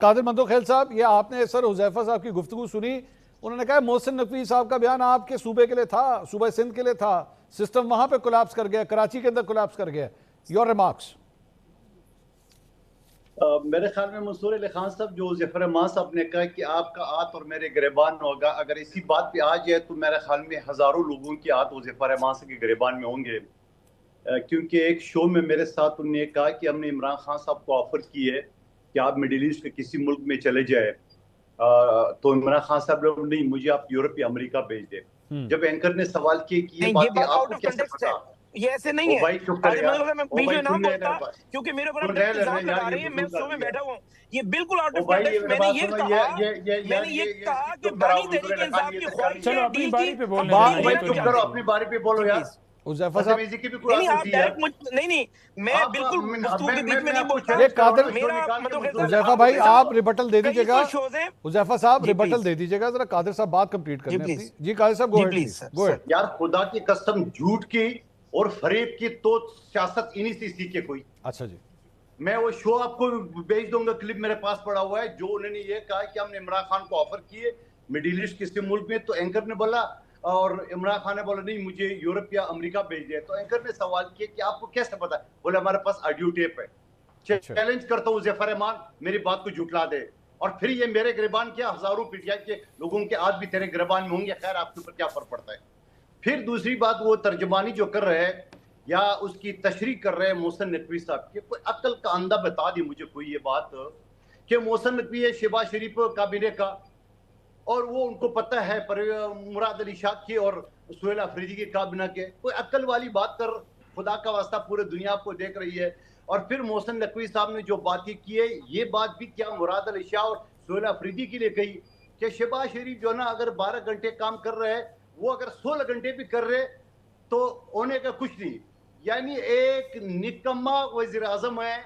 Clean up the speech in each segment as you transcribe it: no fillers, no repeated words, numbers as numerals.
कादिर मंदोखेल साहब, ये आपने सर हुज़ैफा साहब की गुफ्तगू सुनी, उन्होंने कहा मोहसिन नकवी साहब का बयान आपके सूबे के लिए था, सूबे सिंध के लिए था, सिस्टम वहां पे कोलैप्स कर गया, कराची के अंदर कोलैप्स कर गया। Your remarks. मेरे ख्याल में मंसूर अली खान साहब, जो ज़फ़र मां साहब ने कहा कि आपका आत और मेरे गिरबान में होगा, अगर इसी बात पे आ जाए तो मेरे ख्याल में हज़ारों लोगों की आत और ज़फ़र मां के गिरबान में होंगे। क्योंकि एक शो में मेरे साथ उन्होंने कहा कि हमने इमरान खान साहब को ऑफर की है कि आप मिडिल ईस्ट के किसी मुल्क में चले जाए, तो इमरान खान साहब ने नहीं, मुझे आप यूरोप या अमेरिका भेज दे। जब एंकर ने सवाल किए कि ये बातें आउट आपको ऑफ कैसे कंटेक्स्ट है, पता, ये ऐसे नहीं है। भाई चुप कर यार, मैं बीच में ना बोलता क्योंकि मेरे ऊपर आप इल्जाम लगा रहे हैं, मैं शो में बैठा हुआ हूँ। ये बिल्कुल आउट ऑफ कंटेक्स्ट। मैंने ये कहा कि बानी तहरीक इंसाफ की ख्वाहिश है अपनी डील बारी की, पे बोलने हम भाई डील चुप करो, अपनी बारी पे बोलो यार। हुज़ैफा साहब, नहीं आप डायरेक्ट नहीं, मैं बिल्कुल गुफ्तगू के बीच में नहीं बोलता। हुज़ैफा भाई आप रिबटल दे दीजिएगा, हुज़ैफा साहब रिबटल दे दीजिएगा, जरा कादिर साहब बात कंप्लीट करने अपनी। जी कादिर साहब, गो अहेड, गो अहेड। यार खुदा की कसम, झूठ की और फरेब की तो सियासत इन्हीं से सीखे कोई। अच्छा जी, मैं वो शो आपको भेज दूंगा, क्लिप मेरे पास पड़ा हुआ है, जो उन्होंने ये कहा कि हमने इमरान खान को ऑफर किए मिडिल ईस्ट किसी मुल्क में, तो एंकर ने बोला, और इमरान खान ने बोला नहीं मुझे यूरोप या अमेरिका भेज दिया। तो एंकर ने सवाल किया कि आपको कैसे पता? बोले हमारे पास ऑडियो टेप है। चैलेंज करता हूँ ज़फ़र रहमान मेरी बात को झुठला दे। और फिर ये मेरे गिरबान किया, हजारों पीटीआई के लोगों के आज भी तेरे गिरबान में होंगे, खैर आपके ऊपर क्या फर्क पड़ता है। फिर दूसरी बात, वो तर्जमानी जो कर रहे हैं या उसकी तशरीह कर रहे हैं मोहसिन नकवी साहब की, कोई अक्ल का अंधा बता दी मुझे कोई ये बात कि मोहसिन नकवी है शहबाज शरीफ काबीने का, और वो उनको पता है पर मुराद अली शाह की और सुहेल अफरीदी की काबीना के। कोई अक्ल वाली बात कर, खुदा का वास्ता पूरे दुनिया आपको देख रही है। और फिर मोहसिन नकवी साहब ने जो बातें की है, ये बात भी क्या मुराद अली शाह और सुहेल अफरीदी के लिए कही कि शहबाज शरीफ जो ना अगर 12 घंटे काम कर रहे हैं, वो अगर 16 घंटे भी कर रहे तो होने का कुछ नहीं। यानी एक निकम्मा वजीर आजम है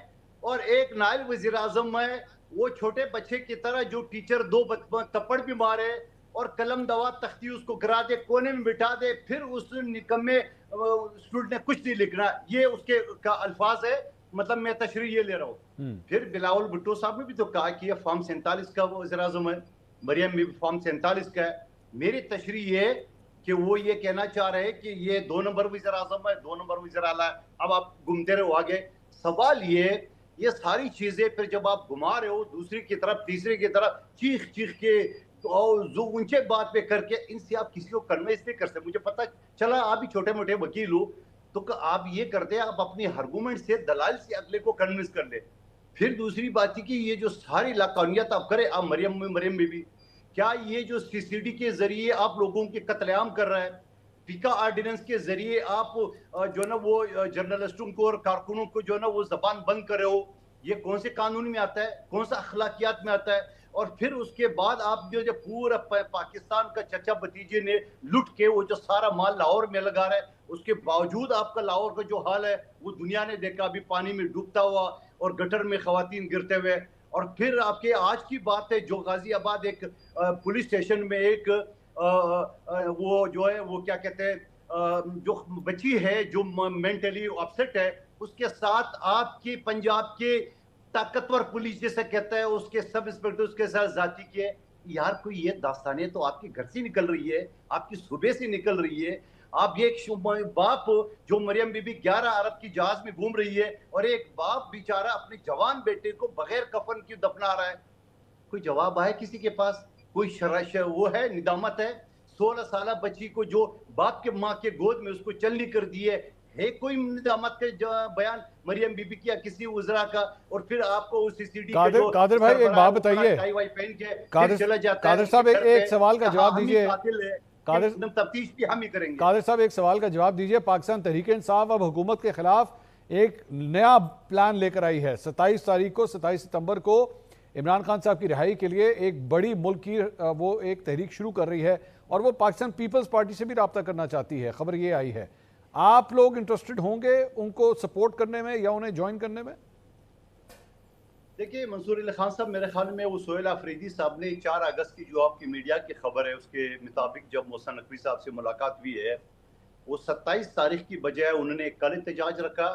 और एक नायब वजीर आजम है, वो छोटे बच्चे की तरह जो टीचर 2 थप्पड़ भी मारे और कलम दवा तख्ती उसको गिरा दे, कोने में बिठा दे, फिर उस निकम्मे स्टूडेंट ने कुछ नहीं लिखना, ये उसके का अल्फाज है। मतलब मैं तशरीह ये ले रहा हूँ। फिर बिलावल भुट्टो साहब ने भी तो कहा कि ये फॉर्म 47 का वो वज़ीर आज़म है, मरियम भी फॉर्म 47 का है। मेरी तशरीह ये कि वो ये कहना चाह रहे हैं कि ये 2 नंबर वज़ीर आज़म है, 2 नंबर वज़ीर आला है। अब आप घूमते रहो आगे। सवाल ये सारी चीजें फिर जब आप घुमा रहे हो दूसरी की तरफ तीसरी की तरफ, चीख चीख के और जो ऊंचे बात पे करके, इनसे आप किसी को कन्विंस नहीं कर सकते। मुझे पता चला आप भी छोटे मोटे वकील हो, तो आप ये करते हैं, आप अपनी आर्गूमेंट से दलाल से अगले को कन्विंस कर ले। फिर दूसरी बात है कि ये जो सारी लाकानियत आप करें, आप मरियम में भी क्या ये जो सीसीडी के जरिए आप लोगों के कत्लेआम कर रहा है, पीका ऑर्डिनेंस के जरिए आप जो ना वो जर्नलिस्टों को और कारकुनों को जो ना वो जबान बंद कर रहे हो, ये कौन से कानून में आता है, कौन सा अखलाकियात में आता है? और फिर उसके बाद आप जो पूरा पाकिस्तान का चचा भतीजे ने लुट के वो जो सारा माल लाहौर में लगा रहा है, उसके बावजूद आपका लाहौर का जो हाल है वो दुनिया ने देखा, अभी पानी में डूबता हुआ और गटर में खवातीन गिरते हुए। और फिर आपके आज की बात है, जो गाजियाबाद एक पुलिस स्टेशन में एक वो जो है वो क्या कहते हैं, जो बच्ची है जो मेंटली अपसेट है, उसके साथ आपके पंजाब के ताकतवर पुलिस जैसे कहता है उसके सब इंस्पेक्टर उसके साथ जाती के। यार कोई ये दास्तानें तो आपके घर से निकल रही है, आपकी सूबे से निकल रही है। आप ये एक बाप जो मरियम बीबी 11 अरब की जहाज में घूम रही है, और एक बाप बेचारा अपने जवान बेटे को बगैर कफन क्यों दफना रहा है? कोई जवाब आए किसी के पास? कोई शराश वो है, निदामत है? 16 साल बच्ची को जो बाप के माँ के गोद में उसको चलनी कर दी है कोई निदामत का बयान मरियम बीबी की या किसी उजरा का? और फिर आपको उस सीसीडी कादिर भाई एक बात बताइए, कादिर साहब एक सवाल का जवाब दीजिए। तफ्तीश भी हम ही करेंगे। कादिर साहब एक सवाल का जवाब दीजिए। पाकिस्तान तहरीक इंसाफ अब हुकूमत के खिलाफ एक नया प्लान लेकर आई है। 27 तारीख को 27 सितंबर को इमरान खान साहब की रिहाई के लिए एक बड़ी मुल्क की वो एक तहरीक शुरू कर रही है, और वो पाकिस्तान पीपल्स पार्टी से भी रब्ता करना चाहती है। खबर ये आई है, आप लोग इंटरेस्टेड होंगे उनको सपोर्ट करने में या उन्हें ज्वाइन करने में? देखिए मंसूर अली खान साहब, मेरे ख्याल में वो सुहेल अफरीदी साहब ने 4 अगस्त की जो आपकी मीडिया की खबर है उसके मुताबिक जब मोहसिन नकवी साहब से मुलाकात हुई है, वो 27 तारीख की बजाय उन्होंने एक कल एहतजाज रखा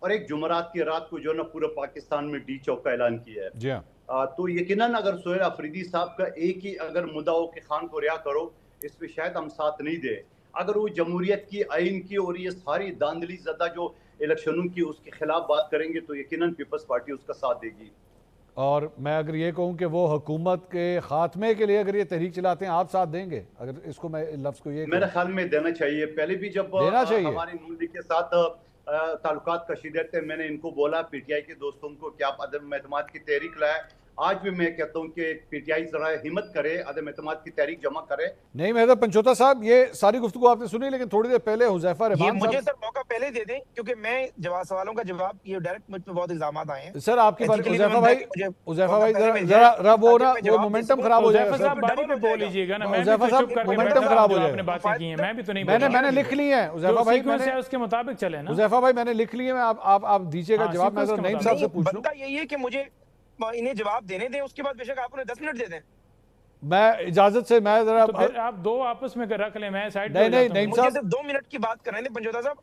और एक जुमरात की रात को जो ना पूरे पाकिस्तान में डी चौक का ऐलान किया है। तो यकीनन अगर सोहेल अफरीदी साहब का एक ही अगर मुद्दा हो कि खान को रिहा करो, इस पे शायद हम साथ नहीं दे। अगर वो जमहूरियत की, आइन की और ये सारी धांधली ज़दा जो इलेक्शनों की उसके खिलाफ बात करेंगे तो यकीनन पीपल्स पार्टी उसका साथ देगी। और मैं अगर ये कहूँ कि वो हुकूमत के खात्मे के लिए अगर ये तहरीक चलाते हैं, आप साथ देंगे? अगर इसको मैं लफ्ज़ को ये मेरे ख्याल में देना चाहिए। पहले भी जब हमारे नून लीग के साथ ताल्लुकात कशीदे थे, मैंने इनको बोला पीटीआई के दोस्तों को कि आप अदम एतमाद की तहरीक लाए। आज भी मैं कहता हूं कि पीटीआई जरा हिम्मत करे, अदम एतमाद की तहरीक जमा करे। नहीं मेहदर पंचोता साहब, ये सारी गुफ्तगू आपने सुनी, लेकिन थोड़ी देर पहले हुज़ैफा रहमान मुझे सर मौका पहले दे दें, क्योंकि मैं सवालों का जवाब, ये डायरेक्ट मुझ पे बहुत इल्जाम आए हैं सर आपकी बात। हुज़ैफा भाई जरा वो ना वो मोमेंटम खराब हो जाएगा सर, बारी पे बोल लीजिएगा ना। मैं हुज़ैफा साहब मोमेंटम खराब हो जाएगा। आपने बातें की हैं, मैं भी तो नहीं, मैंने लिख ली है हुज़ैफा भाई, मैंने उसके मुताबिक चले ना। हुज़ैफा भाई मैंने लिख ली है, आप दीजिएगा जवाब। मैं जरा नईम साहब से पूछ लूं। यही है कि मुझे इन्हें जवाब देने दें, उसके बाद बेशक आप उन्हें 10 मिनट दे दें। मैं इजाजत से मैं जरा तो फिर आप दो आपस में रख लें, मैं साइड नहीं मुझे सिर्फ 2 मिनट की बात कर रहे थे पंचोता साहब,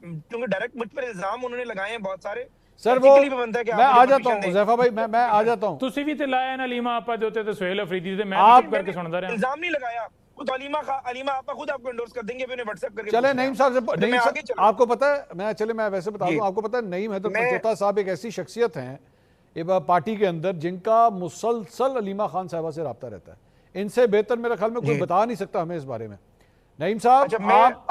क्योंकि डायरेक्ट मुझ पर इल्जाम उन्होंने लगाए हैं बहुत सारे। सर वो मैं आ जाता हूं हुज़ैफा भाई, मैं आ जाता हूं। ਤੁਸੀਂ ਵੀ ਤੇ ਲਾਇਆ ਨਾ ਲੀਮਾ ਆਪਾ ਦੇ ਉੱਤੇ ਤੇ सोहेल अफरीदी ਤੇ मैं आप चुप करके सुनता रहा। इल्जाम नहीं लगाया, वो तो अलीमा आपा खुद आपको एंडोर्स कर देंगे, उन्हें व्हाट्सएप करके। चले नईम साहब से, नईम साहब आपको पता है, मैं वैसे बता दूं, आपको पता है नईम हैदर पंचोता साहब एक ऐसी शख्सियत हैं पार्टी के अंदर जिनका मुसलसल अलीमा खान साहबा से रब्ता रहता है। इनसे बेहतर मेरे ख्याल में कोई बता नहीं सकता हमें इस बारे में। नईम साहब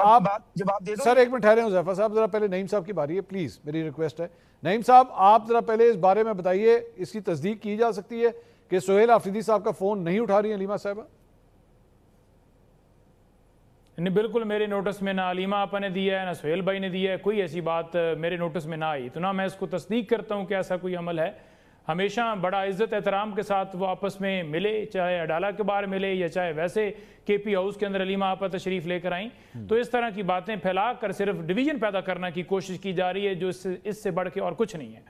आप जवाब दे दो। सर एक मिनट ठहरे हुज़ैफा साहब, जरा पहले नईम साहब की बारी है, प्लीज मेरी रिक्वेस्ट है। नईम साहब आप जरा पहले इस बारे में बताइए, इसकी तस्दीक की जा सकती है कि सोहेल अफरीदी साहब का फोन नहीं उठा रही है अलीमा साहबा? नहीं, बिल्कुल मेरे नोटिस में ना अलीमा आपा ने दिया है ना सोहेल भाई ने दिया है, कोई ऐसी बात मेरे नोटिस में ना आई, तो ना मैं इसको तस्दीक करता हूँ कि ऐसा कोई अमल है। हमेशा बड़ा इज्जत एहतराम के साथ वो आपस में मिले, चाहे अडाला के बाहर मिले या चाहे वैसे केपी हाउस के अंदर अलीमा आपा तशरीफ लेकर आई। तो इस तरह की बातें फैला कर सिर्फ डिवीजन पैदा करने की कोशिश की जा रही है, जो इससे बढ़ के और कुछ नहीं है।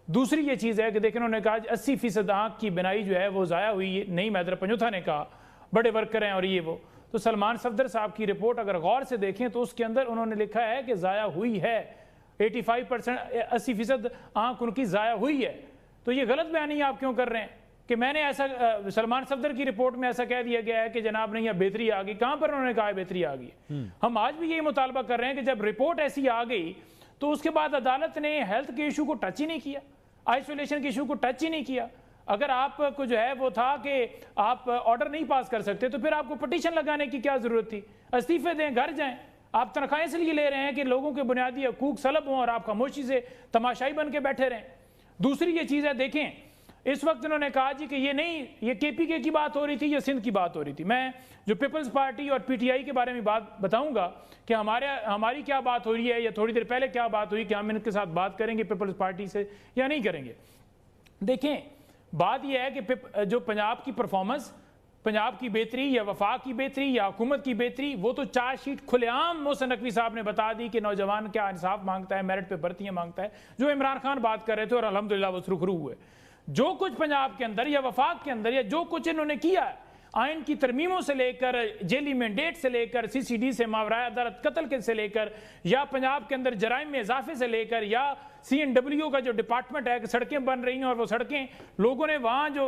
दूसरी ये चीज़ है कि देखें, उन्होंने कहा 80% आँख की बिनाई जो है वो ज़ाया हुई है। नईम हैदर पंचोता ने कहा बड़े वर्कर हैं और ये वो, तो सलमान सफदर साहब की रिपोर्ट अगर गौर से देखें तो उसके अंदर उन्होंने लिखा है कि ज़ाया हुई है 85%, 80% आँख उनकी ज़ाया हुई है। तो ये गलत बयानी आप क्यों कर रहे हैं कि मैंने ऐसा, सलमान सफदर की रिपोर्ट में ऐसा कह दिया गया है कि जनाब नहीं, यहाँ बेहतरी आ गई। कहाँ पर उन्होंने कहा बेहतरी आ गई? हम आज भी यही मुतालबा कर रहे हैं कि जब रिपोर्ट ऐसी आ गई तो उसके बाद अदालत ने हेल्थ के इशू को टच ही नहीं किया, आइसोलेशन के इशू को टच ही नहीं किया। अगर आपको जो है वो था कि आप ऑर्डर नहीं पास कर सकते तो फिर आपको पटिशन लगाने की क्या जरूरत थी? इस्तीफे दें, घर जाएं। आप तनख्वाहें इसलिए ले रहे हैं कि लोगों के बुनियादी हकूक सलब हों और आप खामोशी से तमाशाई बन के बैठे रहें। दूसरी ये चीज़ है, देखें इस वक्त उन्होंने कहा जी कि ये नहीं, ये केपीके की बात हो रही थी या सिंध की बात हो रही थी। मैं जो पीपल्स पार्टी और पीटीआई के बारे में बात बताऊंगा कि हमारी क्या बात हो रही है या थोड़ी देर पहले क्या बात हुई, कि हम इनके साथ बात करेंगे पीपल्स पार्टी से या नहीं करेंगे। देखें बात यह है कि जो पंजाब की परफॉर्मेंस, पंजाब की बेहतरी या वफाक की बेहतरी या हुकूमत की बेहतरी, वो तो चार्जशीट खुलेआम मोहसिन नकवी साहब ने बता दी कि नौजवान क्या इंसाफ मांगता है, मेरिट पे भर्तियां मांगता है, जो इमरान खान बात कर रहे थे और अल्हम्दुलिल्लाह वो सुरखरू हुए। जो कुछ पंजाब के अंदर या वफाक के अंदर या जो कुछ इन्होंने किया है, आइन की तरमीमों से लेकर जेली मैंडेट से लेकर सीसीडी से मावराए अदालत कत्ल के से लेकर या पंजाब के अंदर जराइम में इजाफे से लेकर या CNW का जो डिपार्टमेंट है कि सड़कें बन रही हैं और वो सड़कें लोगों ने वहाँ जो